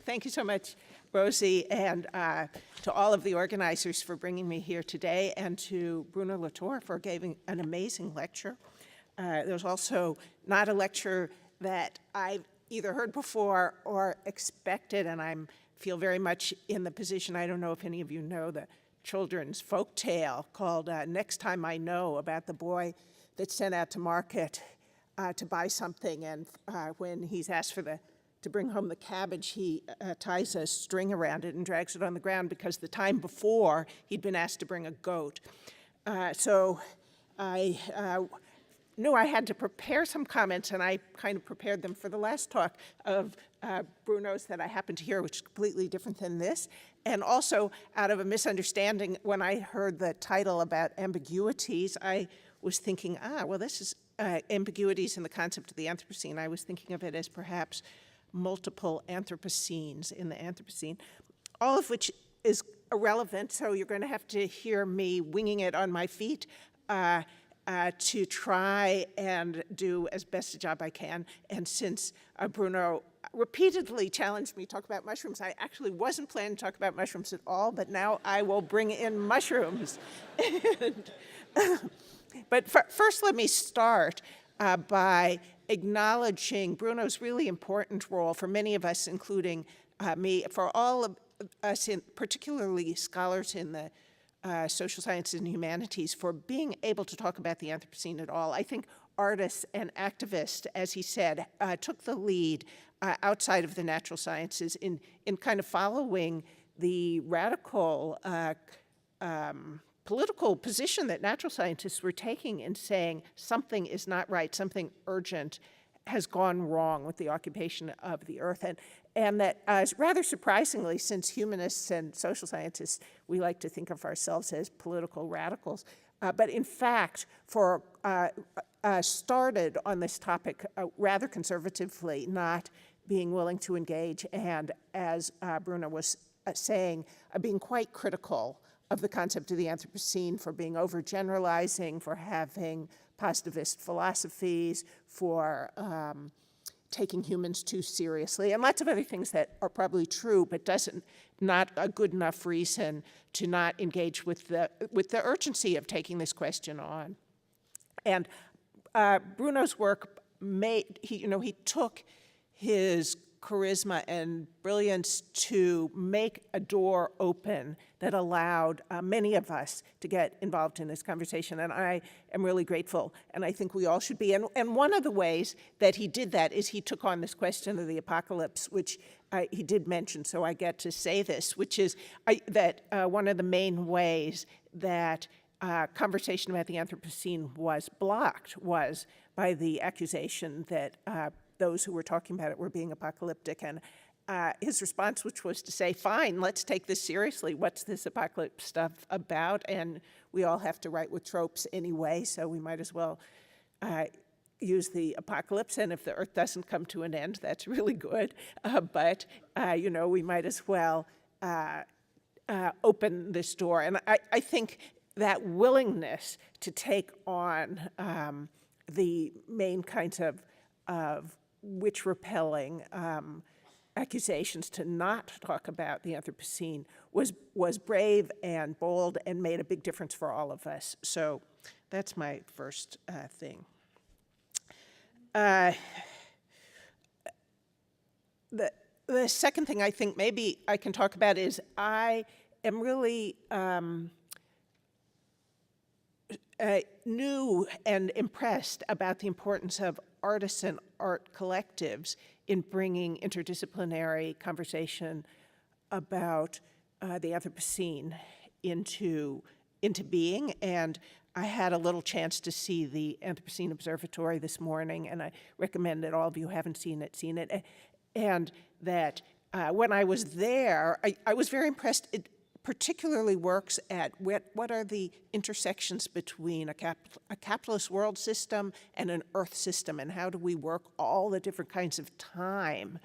Thank you so much, Rosie, and to all of the organizers for bringing me here today, and to Bruno Latour for giving an amazing lecture. There's also not a lecture that I've either heard before or expected, and I feel very much in the position, I don't know if any of you know the children's folk tale called Next Time I Know, about the boy that's sent out to market to buy something, and when he's asked to bring home the cabbage, he ties a string around it and drags it on the ground because the time before he'd been asked to bring a goat. So I knew I had to prepare some comments, and I kind of prepared them for the last talk of Bruno's that I happened to hear, which is completely different than this. And also, out of a misunderstanding, when I heard the title about ambiguities, I was thinking, well, this is ambiguities in the concept of the Anthropocene. I was thinking of it as perhaps multiple Anthropocenes in the Anthropocene, all of which is irrelevant, so you're going to have to hear me winging it on my feet to try and do as best a job I can. And since Bruno repeatedly challenged me to talk about mushrooms, I actually wasn't planning to talk about mushrooms at all, but now I will bring in mushrooms. But first, let me start by acknowledging Bruno's really important role for many of us, including me, for all of us, particularly scholars in the social sciences and humanities, for being able to talk about the Anthropocene at all. I think artists and activists, as he said, took the lead outside of the natural sciences in kind of following the radical political position that natural scientists were taking in saying something is not right, something urgent has gone wrong with the occupation of the earth. And that rather surprisingly, since humanists and social scientists, we like to think of ourselves as political radicals, but in fact, started on this topic rather conservatively, not being willing to engage, and as Bruno was saying, being quite critical of the concept of the Anthropocene, for being overgeneralizing, for having positivist philosophies, for taking humans too seriously, and lots of other things that are probably true, but not a good enough reason to not engage with the urgency of taking this question on. And Bruno's work he took his charisma and brilliance to make a door open that allowed many of us to get involved in this conversation, and I am really grateful, and I think we all should be. And one of the ways that he did that is he took on this question of the apocalypse, which he did mention, so I get to say this, which is that one of the main ways that conversation about the Anthropocene was blocked was by the accusation that those who were talking about it were being apocalyptic. And his response, which was to say, fine, let's take this seriously. What's this apocalypse stuff about? And we all have to write with tropes anyway, so we might as well use the apocalypse. And if the earth doesn't come to an end, that's really good. But we might as well open this door. And I think that willingness to take on the main kinds of witch-repelling accusations to not talk about the Anthropocene was brave and bold and made a big difference for all of us. So that's my first thing. The second thing I think maybe I can talk about is I am really new and impressed about the importance of artists and art collectives in bringing interdisciplinary conversation about the Anthropocene into being. And I had a little chance to see the Anthropocene Observatory this morning, and I recommend that all of you who haven't seen it. And that when I was there, I was very impressed. It particularly works at what are the intersections between a capitalist world system and an earth system, and how do we work all the different kinds of time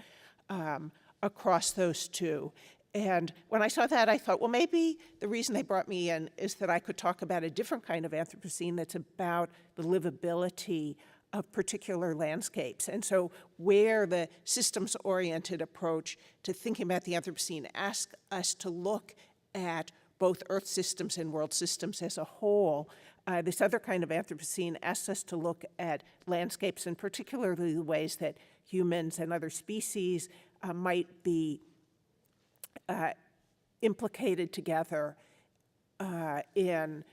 across those two. And when I saw that, I thought, well, maybe the reason they brought me in is that I could talk about a different kind of Anthropocene that's about the livability of particular landscapes. And so where the systems-oriented approach to thinking about the Anthropocene asks us to look at both Earth systems and world systems as a whole, this other kind of Anthropocene asks us to look at landscapes, and particularly the ways that humans and other species might be implicated together in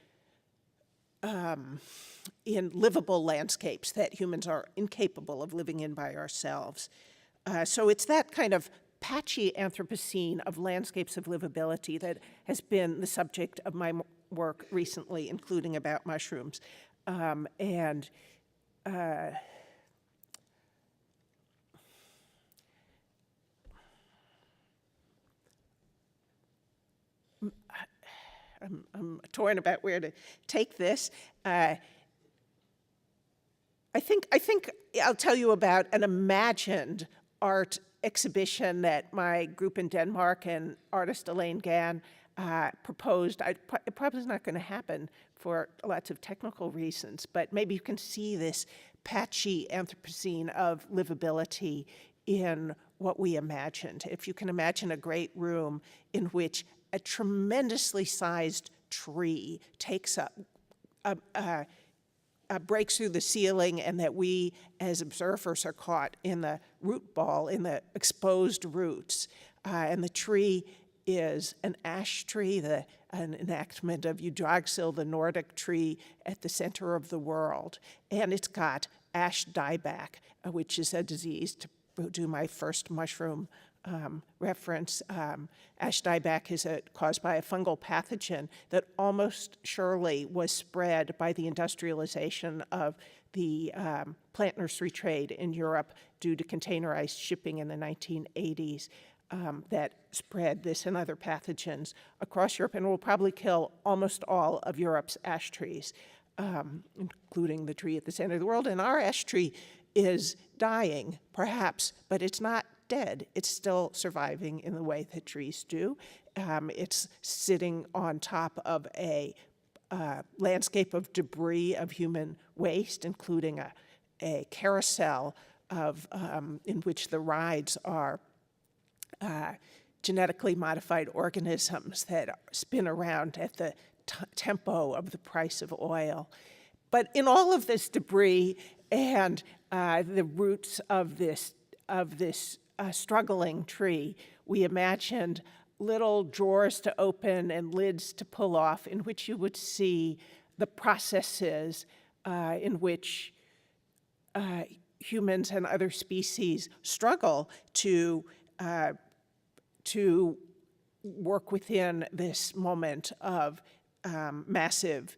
livable landscapes that humans are incapable of living in by ourselves. So it's that kind of patchy Anthropocene of landscapes of livability that has been the subject of my work recently, including about mushrooms. I'm torn about where to take this. I think I'll tell you about an imagined art exhibition that my group in Denmark and artist Elaine Gann proposed. It probably is not going to happen for lots of technical reasons, but maybe you can see this patchy Anthropocene of livability in what we imagined. If you can imagine a great room in which a tremendously sized tree takes up, breaks through the ceiling, and that we as observers are caught in the root ball, in the exposed roots. And the tree is an ash tree, an enactment of Yggdrasil, the Nordic tree at the center of the world. And it's got ash dieback, which is a disease, to do my first mushroom reference. Ash dieback is caused by a fungal pathogen that almost surely was spread by the industrialization of the plant nursery trade in Europe due to containerized shipping in the 1980s. That spread this and other pathogens across Europe and will probably kill almost all of Europe's ash trees, including the tree at the center of the world. And our ash tree is dying, perhaps, but it's not dead. It's still surviving in the way that trees do. It's sitting on top of a landscape of debris of human waste, including a carousel of in which the rides are genetically modified organisms that spin around at the tempo of the price of oil. But in all of this debris and the roots of this struggling tree, we imagined little drawers to open and lids to pull off, in which you would see the processes in which humans and other species struggle to work within this moment of massive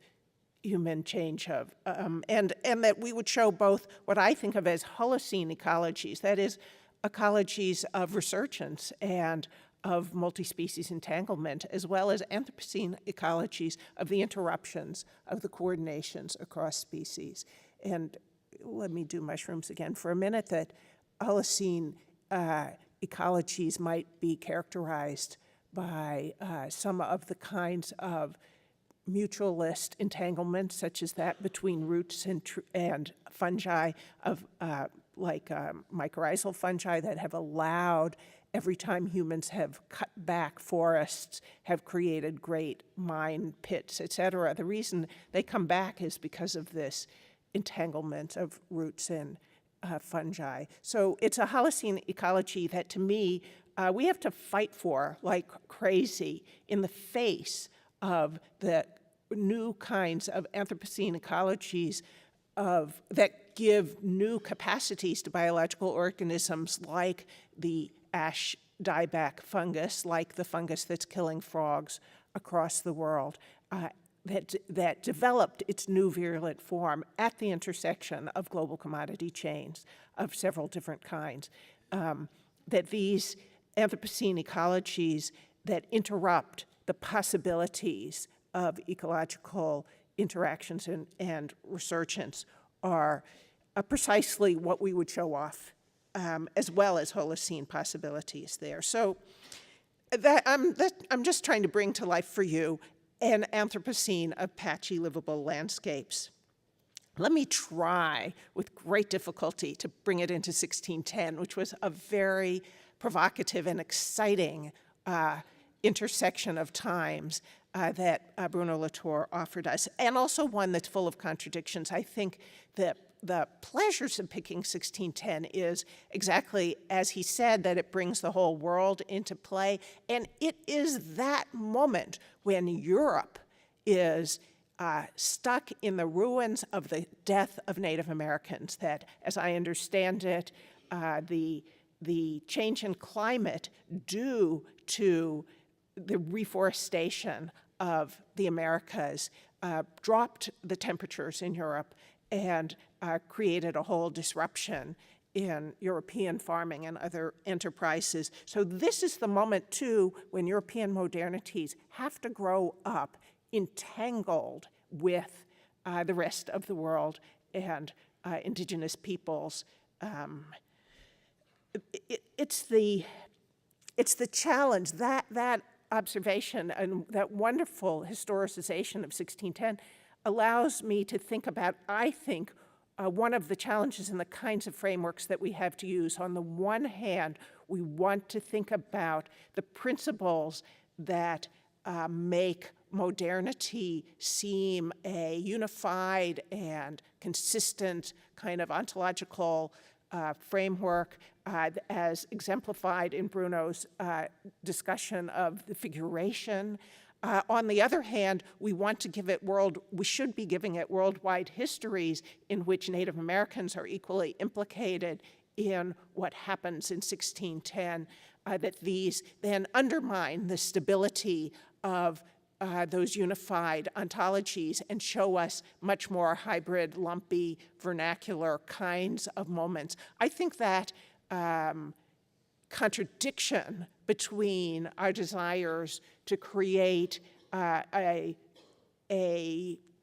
human change and that we would show both what I think of as Holocene ecologies, that is, ecologies of resurgence and of multi-species entanglement, as well as Anthropocene ecologies of the interruptions, of the coordinations across species. And let me do mushrooms again for a minute, that Holocene ecologies might be characterized by some of the kinds of mutualist entanglements, such as that between roots and fungi, of like mycorrhizal fungi, that have allowed, every time humans have cut back forests, have created great mine pits, et cetera. The reason they come back is because of this entanglement of roots and fungi. So it's a Holocene ecology that, to me, we have to fight for like crazy in the face of the new kinds of Anthropocene ecologies that give new capacities to biological organisms, like the ash dieback fungus, like the fungus that's killing frogs across the world, that developed its new virulent form at the intersection of global commodity chains of several different kinds. That these Anthropocene ecologies that interrupt the possibilities of ecological interactions and resurgence are precisely what we would show off, as well as Holocene possibilities there. So I'm just trying to bring to life for you an Anthropocene of patchy livable landscapes. Let me try, with great difficulty, to bring it into 1610, which was a very provocative and exciting intersection of times that Bruno Latour offered us, and also one that's full of contradictions. I think that the pleasures of picking 1610 is exactly as he said, that it brings the whole world into play, and it is that moment when Europe is stuck in the ruins of the death of Native Americans, that, as I understand it, the change in climate due to the reforestation of the Americas dropped the temperatures in Europe and created a whole disruption in European farming and other enterprises. So this is the moment, too, when European modernities have to grow up entangled with the rest of the world and indigenous peoples. It's the challenge, that observation and that wonderful historicization of 1610 allows me to think about, I think, one of the challenges in the kinds of frameworks that we have to use. On the one hand, we want to think about the principles that make modernity seem a unified and consistent kind of ontological framework as exemplified in Bruno's discussion of the figuration. On the other hand, we should be giving it worldwide histories in which Native Americans are equally implicated in what happens in 1610, that these then undermine the stability of those unified ontologies and show us much more hybrid, lumpy, vernacular kinds of moments. I think that contradiction between our desires to create a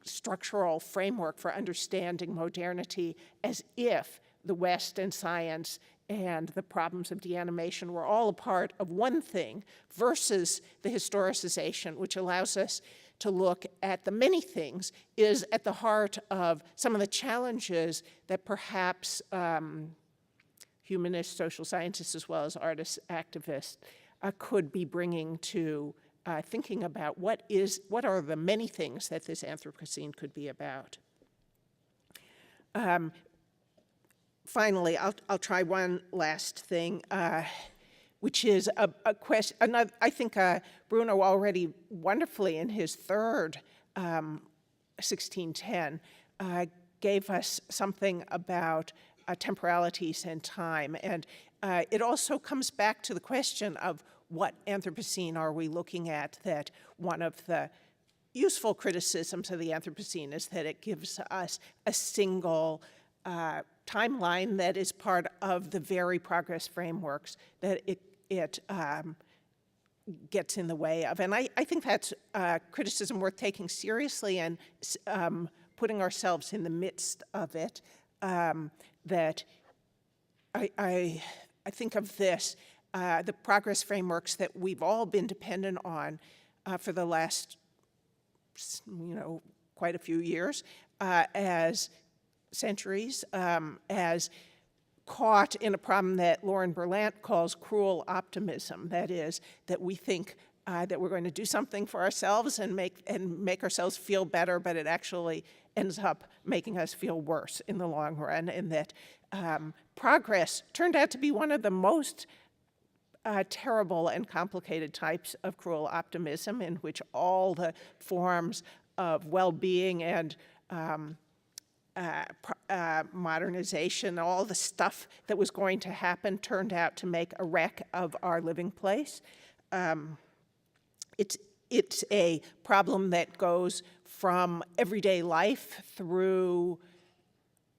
structural framework for understanding modernity as if the West and science and the problems of deanimation were all a part of one thing versus the historicization, which allows us to look at the many things, is at the heart of some of the challenges that perhaps humanists, social scientists, as well as artists, activists, could be bringing to thinking about what are the many things that this Anthropocene could be about. Finally, I'll try one last thing, which is a question. I think Bruno already wonderfully in his third 1610 gave us something about temporalities and time, and it also comes back to the question of what Anthropocene are we looking at. That one of the useful criticisms of the Anthropocene is that it gives us a single timeline that is part of the very progress frameworks that it gets in the way of. And I think that's criticism worth taking seriously and putting ourselves in the midst of it. That I think of this, the progress frameworks that we've all been dependent on for the last, quite a few years, as centuries, as caught in a problem that Lauren Berlant calls cruel optimism. That is, that we think that we're going to do something for ourselves and make ourselves feel better, but it actually ends up making us feel worse in the long run, and that progress turned out to be one of the most terrible and complicated types of cruel optimism, in which all the forms of well-being and modernization, all the stuff that was going to happen turned out to make a wreck of our living place. It's a problem that goes from everyday life through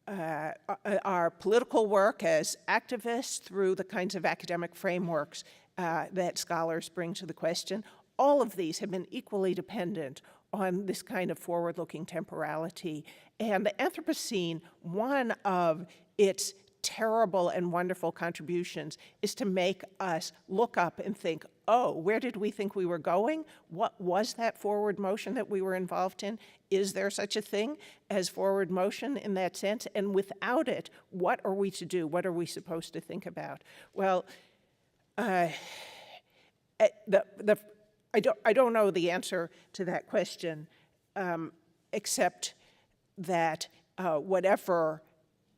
our political work as activists, through the kinds of academic frameworks that scholars bring to the question. All of these have been equally dependent on this kind of forward-looking temporality. And the Anthropocene, one of its terrible and wonderful contributions is to make us look up and think, oh, where did we think we were going? What was that forward motion that we were involved in? Is there such a thing as forward motion in that sense? And without it, what are we to do? What are we supposed to think about? Well, I don't know the answer to that question, except that whatever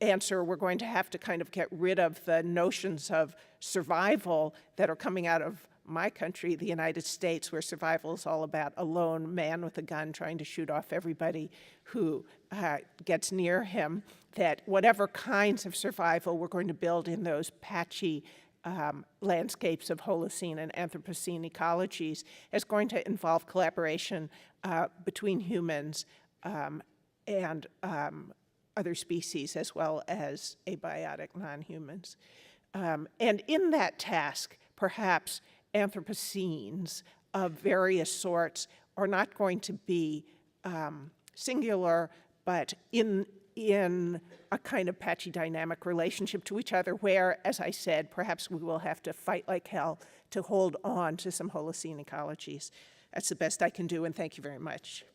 answer, we're going to have to kind of get rid of the notions of survival that are coming out of my country, the United States, where survival is all about a lone man with a gun trying to shoot off everybody who gets near him, that whatever kinds of survival we're going to build in those patchy landscapes of Holocene and Anthropocene ecologies is going to involve collaboration between humans and other species, as well as abiotic non-humans. And in that task, perhaps Anthropocenes of various sorts are not going to be singular, but in a kind of patchy dynamic relationship to each other where, as I said, perhaps we will have to fight like hell to hold on to some Holocene ecologies. That's the best I can do, and thank you very much.